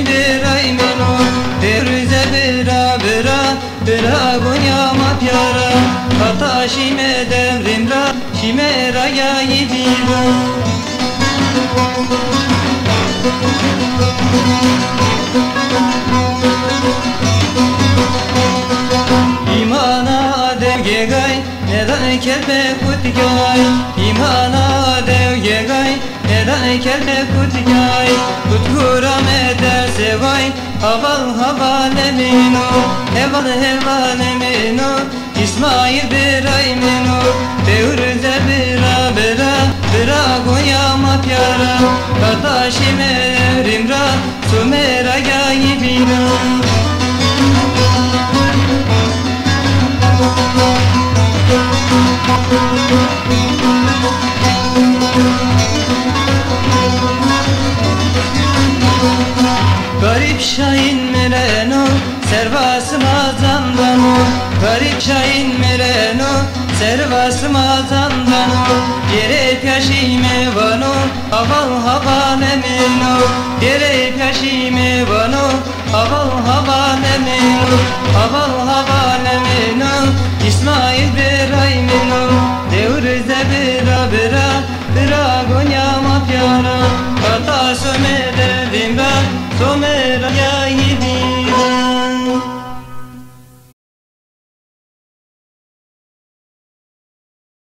beray meno Deruze bera bera bera gonyama pyara Kata şime devrimra şime raya yedira İmana devge gay neden kelbe kutgay İmana devge gay neden kelbe kutgay Kutkuram ederse vay haval havalemino Heval hevalemino İsmail beray meno Devrüze bera bera bera goyama pyara Kata şime rimra sumera gayi bina Garip şahin mereno servasıma zandano Garip şahin mereno servasıma zandano Yere pyaşime vano haval havalemino Yere pyaşime vano haval havalemino